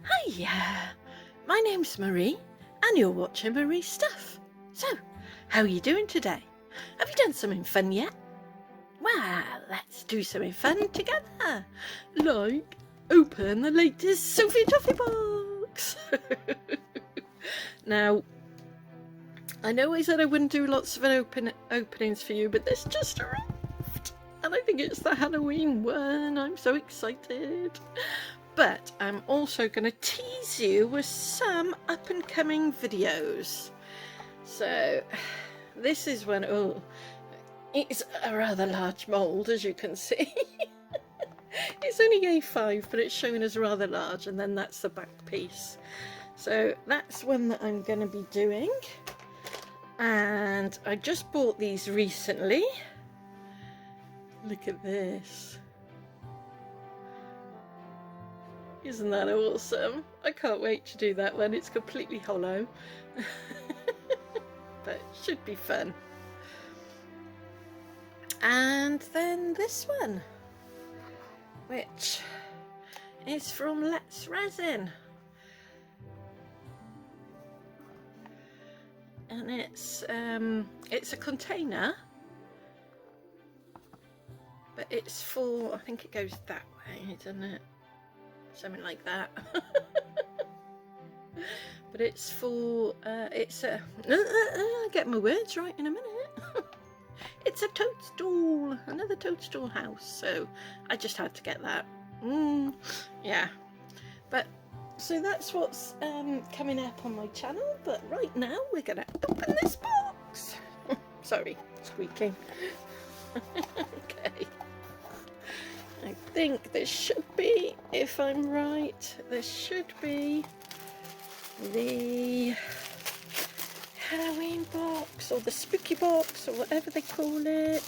Hiya! My name's Marie, and you're watching Marie's Stuff. So, how are you doing today? Have you done something fun yet? Well, let's do something fun together. Like, open the latest Sophie and Toffee box. Now, I know I said I wouldn't do lots of openings for you, but this just arrived. And I think it's the Halloween one. I'm so excited. But I'm also going to tease you with some up and coming videos. So this is one, it's a rather large mould, as you can see. It's only A5, but it's shown as rather large, and then that's the back piece. So that's one that I'm going to be doing. And I just bought these recently. Look at this. Isn't that awesome? I can't wait to do that one. It's completely hollow. But it should be fun. And then this one, which is from Let's Resin. And it's a container, but it's for, I think it goes that way, doesn't it? Something like that. But it's for it's a I'll get my words right in a minute. It's a toadstool, another toadstool house, so I just had to get that. Yeah, but so that's what's coming up on my channel. But right now we're gonna open this box. Sorry, squeaking. Okay, I think this should be, if I'm right, this should be the Halloween box, or the spooky box, or whatever they call it.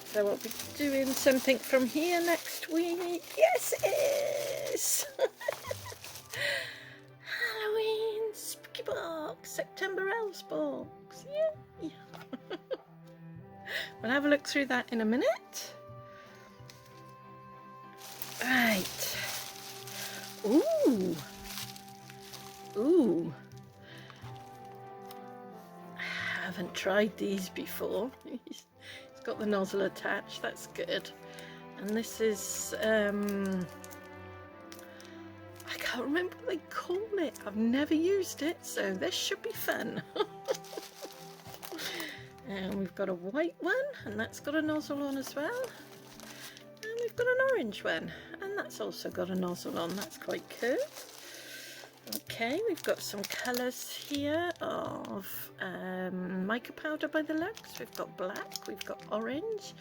So I'll be doing something from here next week. Yes, it is! Halloween spooky box, September Elves box. Yay! We'll have a look through that in a minute. Right. Ooh. Ooh. I haven't tried these before. It's got the nozzle attached, that's good. And this is, I can't remember what they call it. I've never used it, so this should be fun. And we've got a white one, and that's got a nozzle on as well. And we've got an orange one, and that's also got a nozzle on. That's quite cool. Okay, we've got some colours here of mica powder by the looks. We've got black, we've got orange,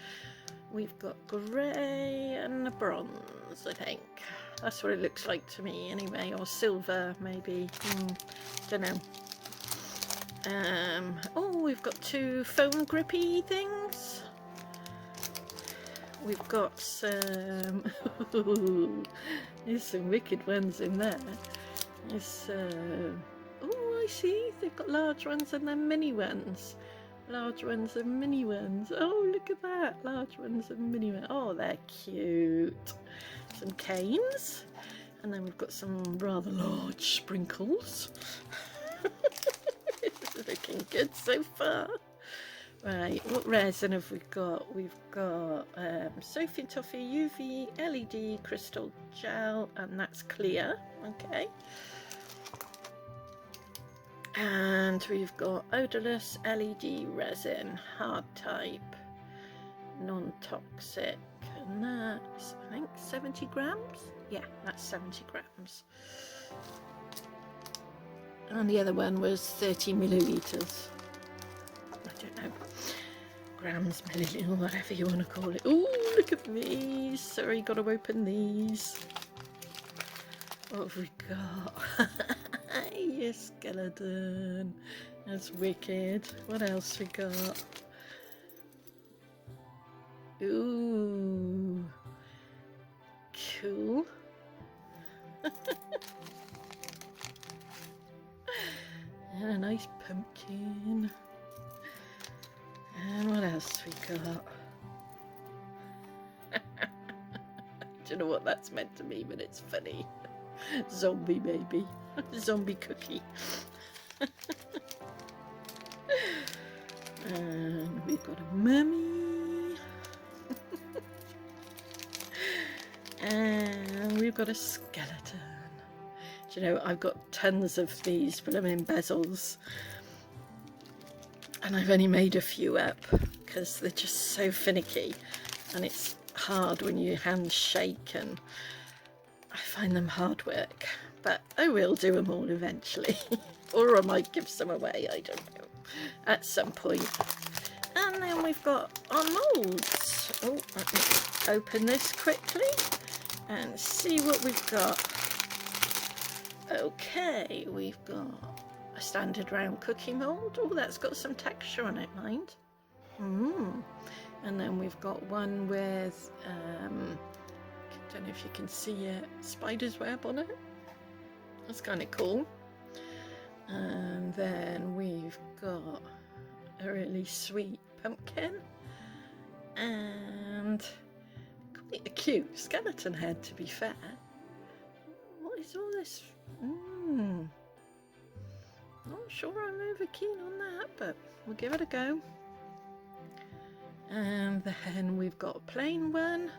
we've got grey and a bronze, I think. That's what it looks like to me anyway, or silver maybe, don't know. Oh, we've got two foam grippy things. We've got some, there's some wicked ones in there. It's, oh, I see, they've got large ones and then mini ones. Large ones and mini ones. Oh, look at that, large ones and mini ones. Oh, they're cute. Some canes. And then we've got some rather large sprinkles. It's looking good so far. Right, what resin have we got? We've got Sophie and Toffee UV LED crystal gel, and that's clear. Okay. And we've got odorless LED resin, hard type, non-toxic, and that's, I think, 70 grams? Yeah, that's 70 grams. And the other one was 30 millilitres. I don't know, grams, milliliters, or whatever you want to call it. Oh, look at these. Sorry, got to open these. What have we got? Your skeleton. That's wicked. What else we got? Ooh. Cool. And a nice pumpkin. And what else we got? I don't know what that's meant to mean, but it's funny. Zombie baby. Zombie cookie. And we've got a mummy. And we've got a skeleton. Do you know, I've got tons of these blooming bezels. And I've only made a few up because they're just so finicky. And it's hard when your hands shake, and I find them hard work. But I will do them all eventually. Or I might give some away, I don't know, at some point. And then we've got our moulds. Oh, let me open this quickly and see what we've got. Okay, we've got a standard round cookie mould. Oh, that's got some texture on it, mind. And then we've got one with, don't know if you can see it, spider's web on it. That's kind of cool. And then we've got a really sweet pumpkin and quite a cute skeleton head, to be fair. What is all this? Not sure I'm over keen on that, but we'll give it a go. And then we've got a plain one,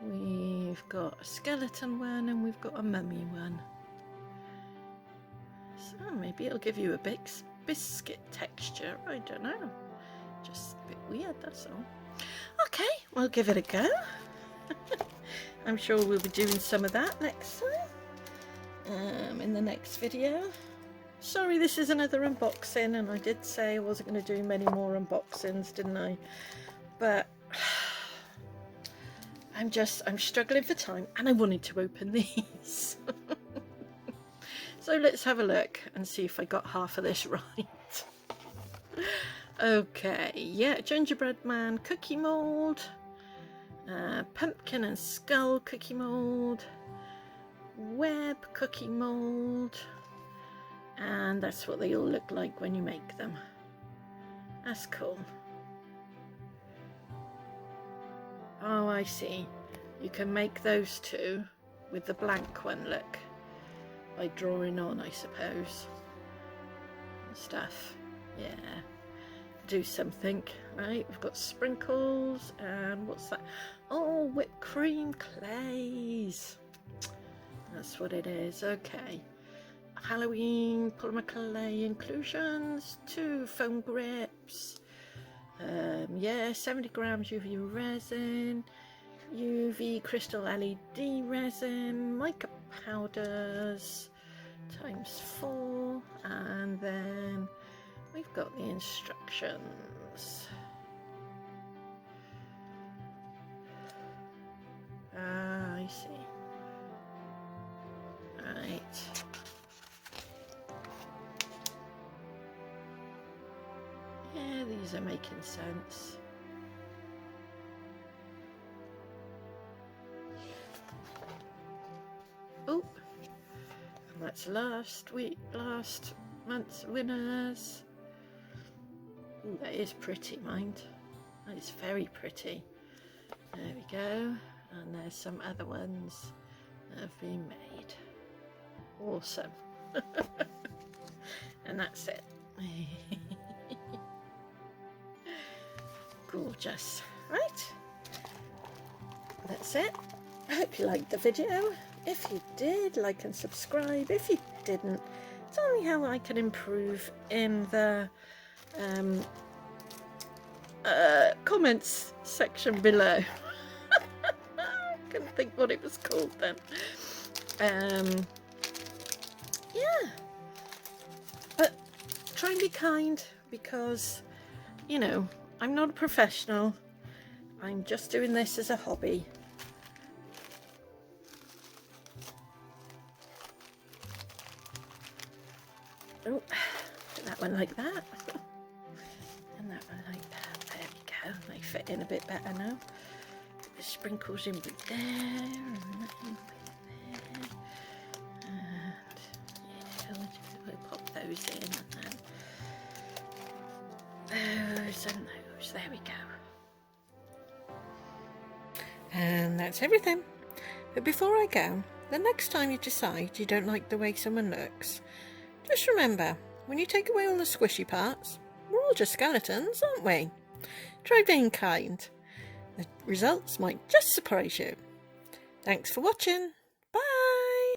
we've got a skeleton one, and we've got a mummy one. So maybe it'll give you a big biscuit texture, I don't know. Just a bit weird, that's all. Okay, we'll give it a go. I'm sure we'll be doing some of that next time, in the next video. Sorry, this is another unboxing, and I did say I wasn't going to do many more unboxings, didn't I? But I'm struggling for time, and I wanted to open these. So let's have a look and see if I got half of this right. Okay, yeah, gingerbread man cookie mould, pumpkin and skull cookie mould, web cookie mould, and that's what they all look like when you make them. That's cool. Oh, I see. You can make those two with the blank one, look. By drawing on, I suppose. And stuff. Yeah. Do something, right? We've got sprinkles, and what's that? Oh, whipped cream clays. That's what it is. Okay. Halloween polymer clay inclusions, 2 foam grips. Yeah, 70 grams UV resin, UV crystal LED resin, mica powders ×4, and then we've got the instructions. I see. Right. Yeah, these are making sense. Oh, and that's last month's winners. Ooh, that is pretty, mind. That is very pretty. There we go. And there's some other ones that have been made. Awesome. And that's it. Gorgeous. Right, that's it. I hope you liked the video. If you did, like and subscribe. If you didn't, tell me how I can improve in the comments section below. I couldn't think what it was called then. Yeah, but try and be kind, because, you know, I'm not a professional. I'm just doing this as a hobby. Oh, put that one like that. And that one like that. There we go. They fit in a bit better now. Put the sprinkles in with there, and that in with there. And yeah, we'll pop those in, and then those and those. There we go. And that's everything. But before I go, The next time you decide you don't like the way someone looks, just remember, when you take away all the squishy parts, we're all just skeletons, aren't we? Try being kind. The results might just surprise you. Thanks for watching.